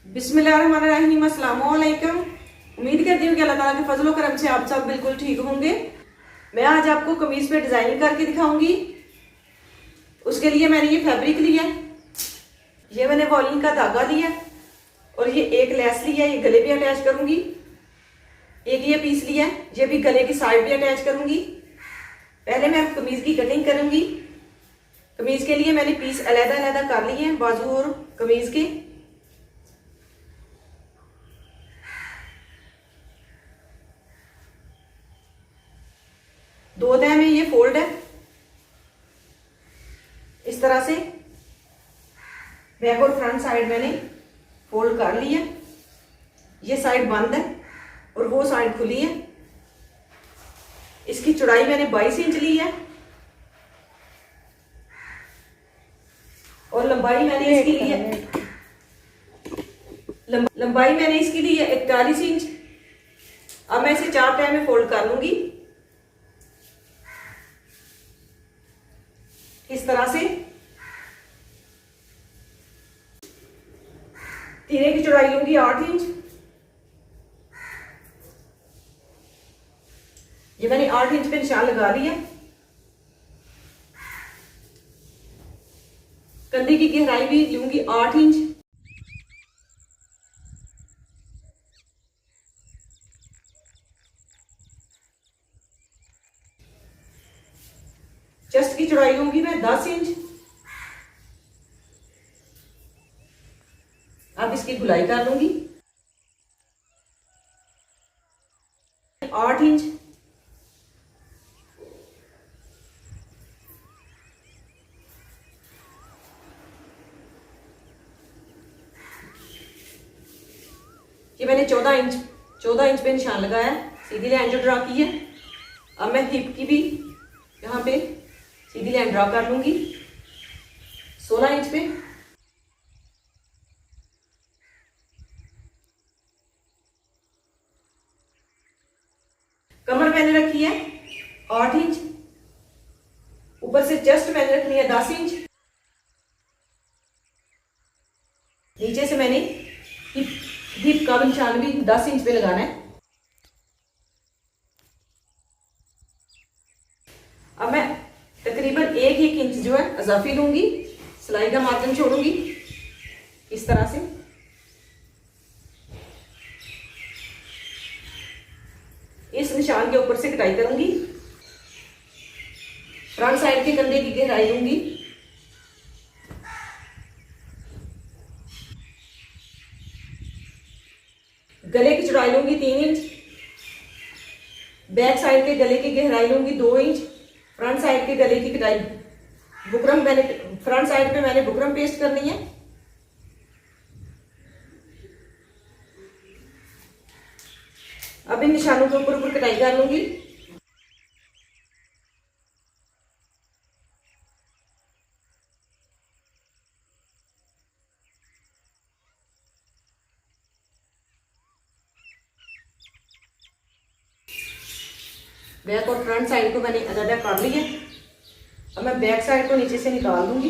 बिस्मिल्लाहिर्रहमानिर्रहीम, अस्सलामु अलैकुम। उम्मीद करती हूँ कि अल्लाह ताला के फजल व करम से आप सब बिल्कुल ठीक होंगे। मैं आज आपको कमीज पे डिजाइनिंग करके दिखाऊंगी। उसके लिए मैंने ये फैब्रिक लिया, ये मैंने वॉलिन का धागा लिया और ये एक लेस लिया, ये गले पे अटैच करूंगी। एक ये पीस लिया, ये भी गले की साइड पे अटैच करूंगी। पहले मैं कमीज की कटिंग करूंगी। कमीज के लिए मैंने पीस अलग अलग कर लिए हैं, बाजू और कमीज के। दो तह में ये फोल्ड है, इस तरह से बैक और फ्रंट साइड मैंने फोल्ड कर लिया। ये साइड बंद है और वो साइड खुली है। इसकी चौड़ाई मैंने 22 इंच ली है और लंबाई मैंने इसकी ली है लंबाई मैंने इसकी ली है 41 इंच। अब मैं इसे 4 तह में फोल्ड कर लूंगी इस तरह से। तीरे की चौड़ाई लूंगी 8 इंच। ये मैंने 8 इंच पे निशान लगा दिया। कंधे की गहराई भी लूंगी 8 इंच। चेस्ट की चौड़ाई लूंगी मैं 10 इंच। अब इसकी गुलाई कर लूंगी 8 इंच। ये मैंने 14 इंच पे निशान लगाया, सीधी लाइन जो ड्रा की है। अब मैं हिप की भी यहाँ पे सीधी लाइन ड्रा कर लूंगी 16 इंच पे। कमर मैंने रखी है 8 इंच। ऊपर से चेस्ट मैंने रखनी है 10 इंच। नीचे से मैंने हिप का निशान भी 10 इंच पे लगाना है। अब मैं तकरीबन 1 इंच जो है इजाफी लूंगी, सिलाई का मार्जिन छोड़ूंगी इस तरह से। इस निशान के ऊपर से कटाई करूंगी। फ्रंट साइड के कंधे की गहराई लूंगी। गले की चौड़ाई लूंगी 3 इंच। बैक साइड के गले की गहराई लूंगी 2 इंच। फ्रंट साइड के गले की कटाई बुकरम मैंने फ्रंट साइड पे मैंने बुकरम पेस्ट करनी है। अब इन निशानों के ऊपर ऊपर कटाई कर लूंगी। बैक और फ्रंट साइड को मैंने अलग कर लिया। अब मैं बैक साइड को नीचे से निकाल दूंगी।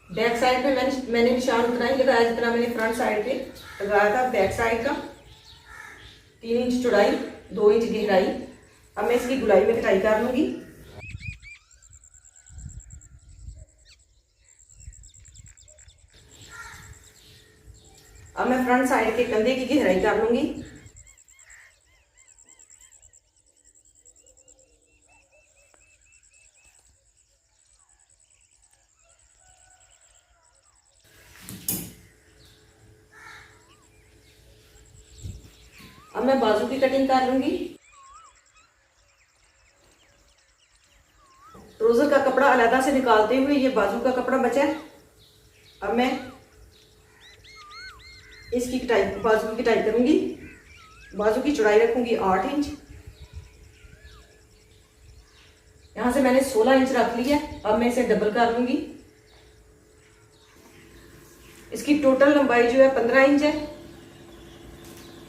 बैक साइड पे मैंने निशान उतना ही लगाया जितना मैंने फ्रंट साइड पे लगाया था। बैक साइड का 3 इंच चौड़ाई 2 इंच गहराई। अब मैं इसकी गुलाई में कटाई कर लूंगी। अब मैं फ्रंट साइड के कंधे की गहराई कर लूंगी। अब मैं बाजू की कटिंग कर लूंगी। ट्राउजर का कपड़ा अलग से निकालते हुए ये बाजू का कपड़ा बचा है। अब मैं इसकी कटाई बाजू की कटाई करूंगी। बाजू की चौड़ाई रखूंगी 8 इंच। यहां से मैंने 16 इंच रख लिया। अब मैं इसे डबल कर लूंगी। इसकी टोटल लंबाई जो है 15 इंच है।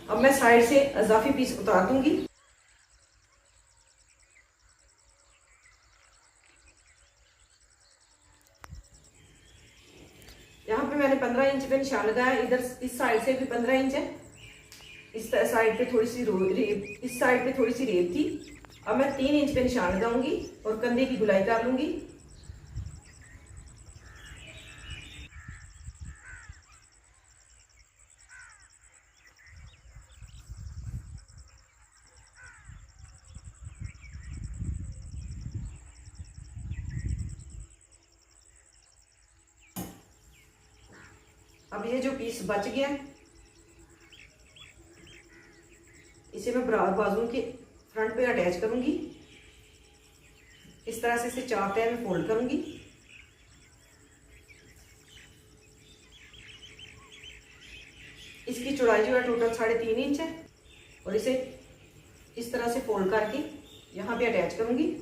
अब मैं साइड से इजाफी पीस उतार दूंगी। पे मैंने 15 इंच पे निशान लगाया, इधर इस साइड से भी 15 इंच है, इस साइड पे थोड़ी सी रेब, इस साइड पे थोड़ी सी रेब थी। अब मैं 3 इंच पे निशान लगाऊंगी और कंधे की गुलाई कर लूंगी। अब ये जो पीस बच गया इसे मैं बाजू के फ्रंट पे अटैच करूंगी। इस तरह से इसे 4 तह में फोल्ड करूंगी। इसकी चौड़ाई जो है टोटल 3.5 इंच है और इसे इस तरह से फोल्ड करके यहाँ पे अटैच करूंगी।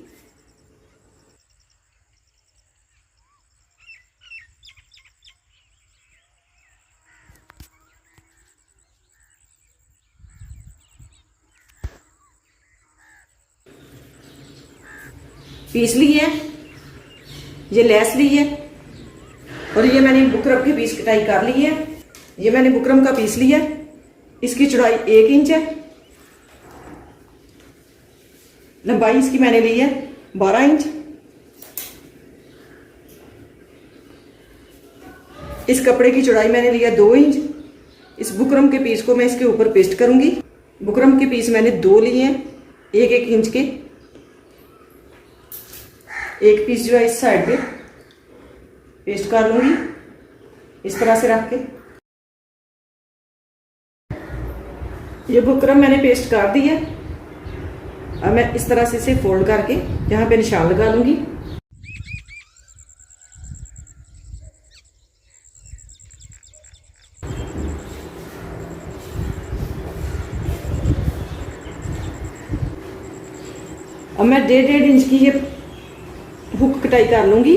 पीस ली है, ये लेस ली है और ये मैंने बुकरम की पीस कटाई कर ली है। ये मैंने बुकरम का पीस लिया है, इसकी चौड़ाई 1 इंच है, लंबाई इसकी मैंने ली है 12 इंच। इस कपड़े की चौड़ाई मैंने लिया 2 इंच। इस बुकरम के पीस को मैं इसके ऊपर पेस्ट करूंगी। बुकरम के पीस मैंने 2 लिए हैं, 1-1 इंच के। एक पीस जो है इस साइड पे पेस्ट कर लूंगी इस तरह से रख के। ये बुकरम मैंने पेस्ट कर दी है। अब मैं इस तरह से इसे फोल्ड करके यहाँ पे निशान लगा लूंगी। अब मैं 1.5 इंच की ये हुक कटाई कर लूंगी।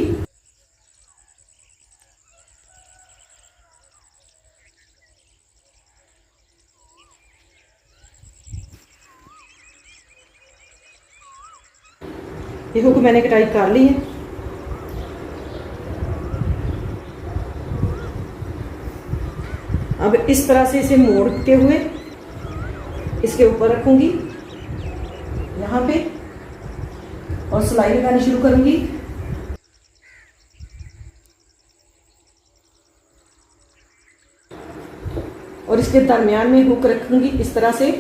ये हुक मैंने कटाई कर ली है। अब इस तरह से इसे मोड़ते हुए इसके ऊपर रखूंगी यहाँ पे और सिलाई लगानी शुरू करूंगी। और इसके दरमियान में हुक रखूंगी इस तरह से।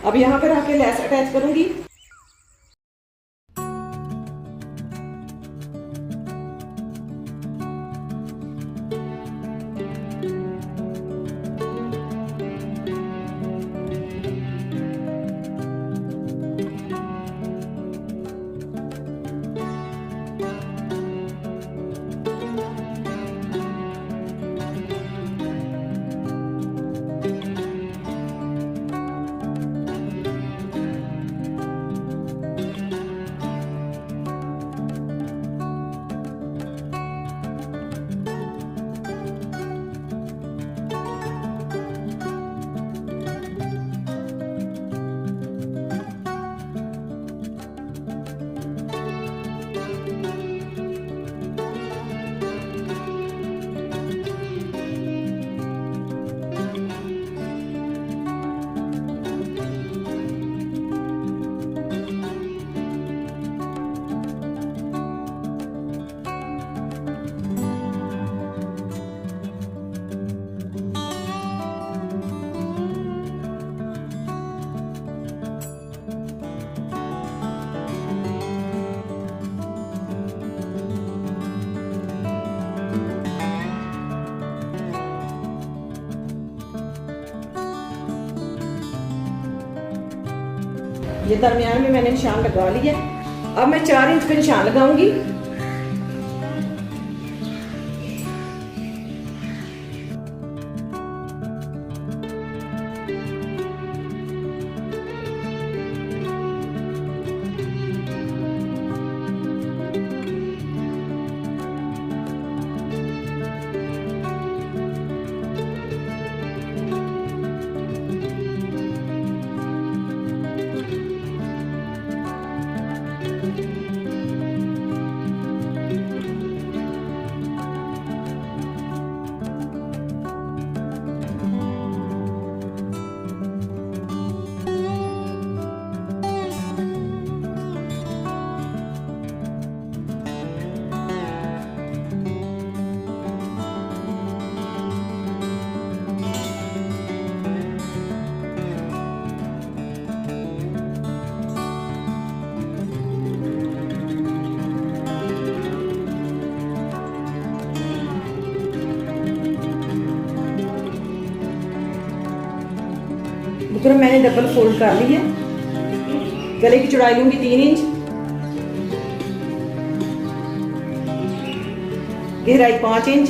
अब यहाँ पे रख के लेस अटैच करूंगी। ये दरमियान में मैंने निशान लगा लिया। अब मैं 4 इंच पे निशान लगाऊंगी। बुकरम मैंने डबल फोल्ड कर ली है। गले की चौड़ाई लूंगी 3 इंच, गहराई 5 इंच।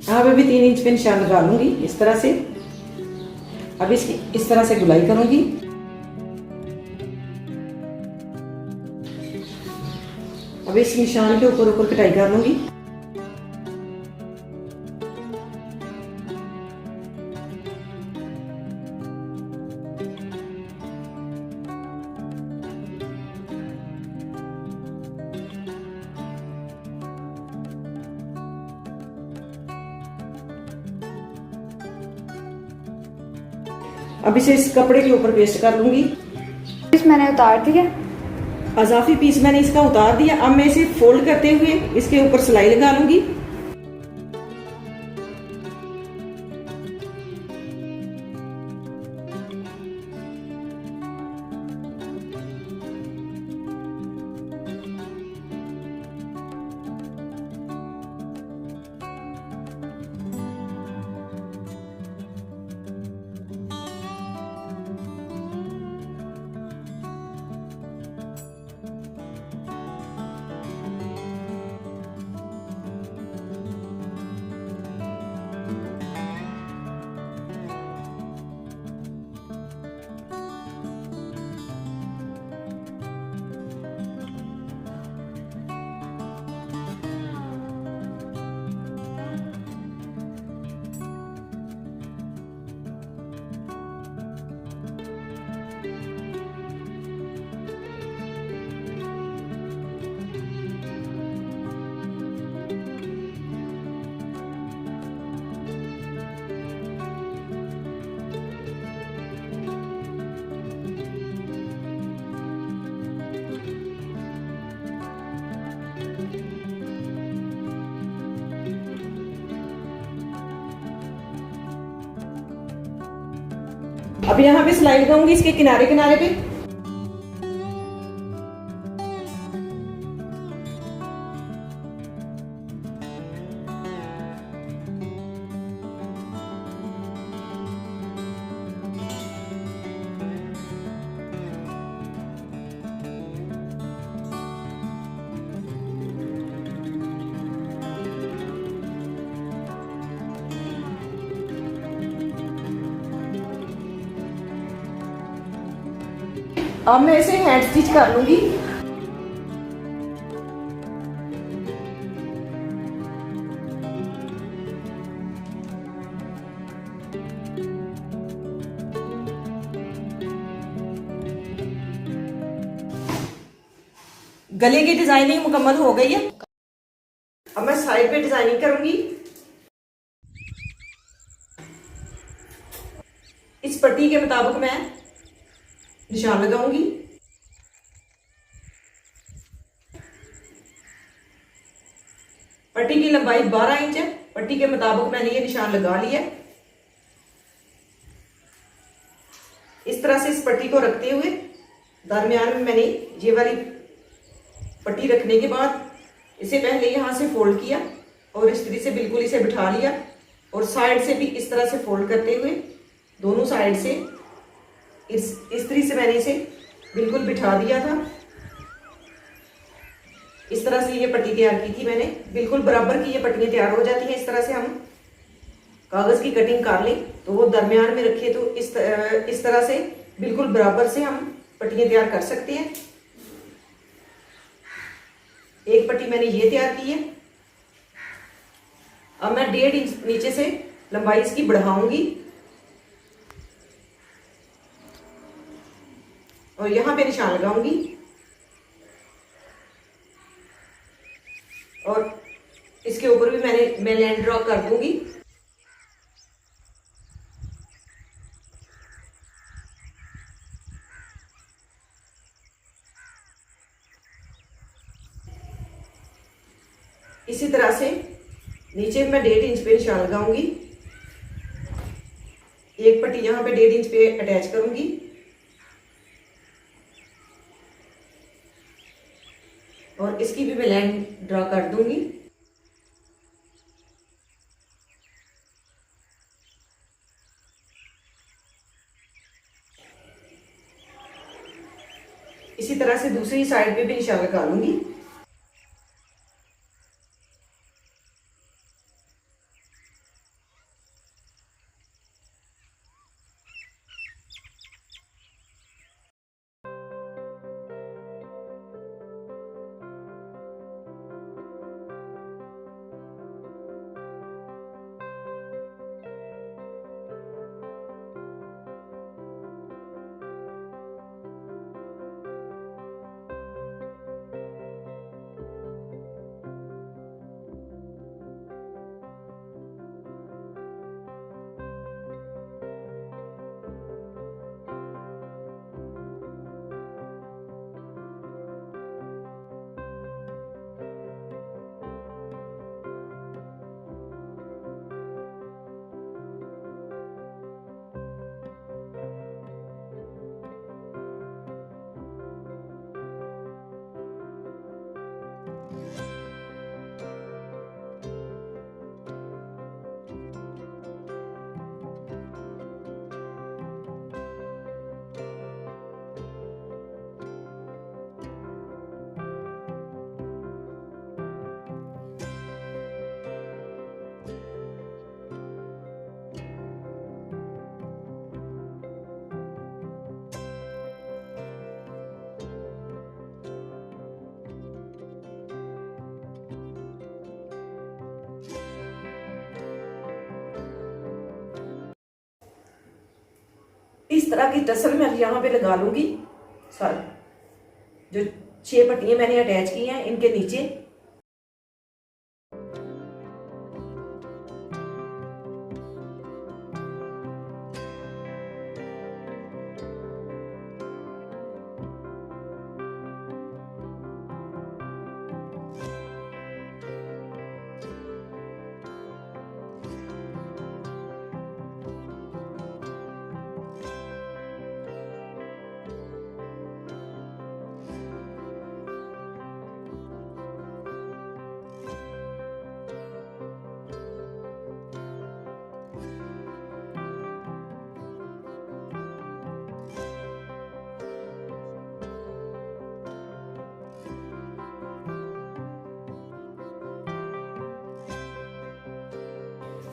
यहाँ पे भी 3 इंच पे निशान लगा लूंगी इस तरह से। अब इसकी इस तरह से गुलाई करूंगी। अब इस निशान के ऊपर ऊपर कटाई कर लूंगी। अब इसे इस कपड़े के ऊपर पेस्ट कर लूंगी। पीस मैंने उतार दिया, अजाफी पीस मैंने इसका उतार दिया। अब मैं इसे फोल्ड करते हुए इसके ऊपर सिलाई लगा लूंगी। अब यहाँ पे सिलाई लगाऊंगी इसके किनारे किनारे पे। अब मैं इसे हैंड स्टिच कर लूंगी। गले की डिजाइनिंग मुकम्मल हो गई है। अब मैं साइड पे डिजाइनिंग करूंगी। इस पट्टी के मुताबिक मैं निशान लगाऊंगी। पट्टी की लंबाई 12 इंच है। पट्टी के मुताबिक मैंने ये निशान लगा लिया। इस तरह से इस पट्टी को रखते हुए दरमियान में मैंने ये वाली पट्टी रखने के बाद इसे पहले यहां से फोल्ड किया और इस तरह से बिल्कुल इसे बिठा लिया और साइड से भी इस तरह से फोल्ड करते हुए दोनों साइड से इस तरह से मैंने इसे बिल्कुल बिठा दिया था। इस तरह से ये पट्टी तैयार की थी मैंने, बिल्कुल बराबर की ये पट्टियां तैयार हो जाती हैं। इस तरह से हम कागज की कटिंग कर लें तो वो दरमियान में रखिए तो इस तरह से बिल्कुल बराबर से हम पट्टियां तैयार कर सकते हैं। एक पट्टी मैंने ये तैयार की है। अब मैं 1.5 इंच नीचे से लंबाई इसकी बढ़ाऊंगी और यहां पे निशान लगाऊंगी और इसके ऊपर भी मैं लाइन ड्रॉ कर दूंगी। इसी तरह से नीचे मैं 1.5 इंच पे निशान लगाऊंगी। एक पट्टी यहां पे 1.5 इंच पे अटैच करूंगी और इसकी भी मैं लाइन ड्रॉ कर दूंगी। इसी तरह से दूसरी साइड पे भी निशान लगा लूंगी। इस तरह की टसल मैं यहाँ पे लगा लूंगी। सर जो 6 पट्टियां मैंने अटैच की हैं इनके नीचे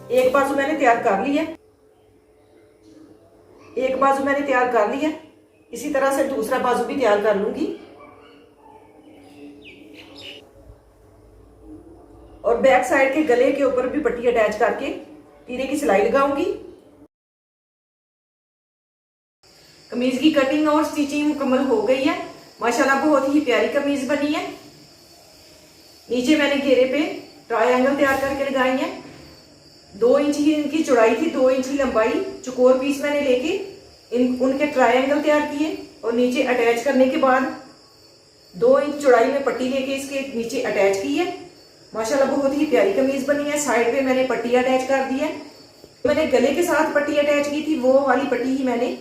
एक बाजू मैंने तैयार कर ली है, एक बाजू मैंने तैयार कर ली है। इसी तरह से दूसरा बाजू भी तैयार कर लूंगी और बैक साइड के गले के ऊपर भी पट्टी अटैच करके तीरे की सिलाई लगाऊंगी। कमीज की कटिंग और स्टिचिंग मुकम्मल हो गई है। माशाल्लाह बहुत ही प्यारी कमीज बनी है। नीचे मैंने घेरे पे ट्रायंगल तैयार करके लगाई है। 2 इंच ही इनकी चौड़ाई थी, 2 इंच ही लंबाई। चौकोर पीस मैंने लेके उनके ट्रायंगल तैयार किए और नीचे अटैच करने के बाद 2 इंच चौड़ाई में पट्टी लेके इसके नीचे अटैच की है। माशाल्लाह बहुत ही प्यारी कमीज बनी है। साइड पे मैंने पट्टी अटैच कर दी है। मैंने गले के साथ पट्टी अटैच की थी, वो वाली पट्टी ही मैंने।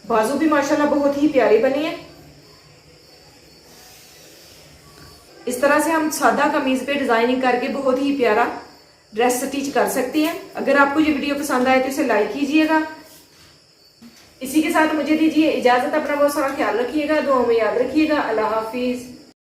बाजू भी माशाल्लाह बहुत ही प्यारे बने हैं। इस तरह से हम सादा कमीज पे डिजाइनिंग करके बहुत ही प्यारा ड्रेस स्टिच कर सकते हैं। अगर आपको ये वीडियो पसंद आए तो इसे लाइक कीजिएगा। इसी के साथ मुझे दीजिए इजाजत। अपना बहुत सारा ख्याल रखिएगा, दुआओं में याद रखिएगा। अल्लाह हाफिज।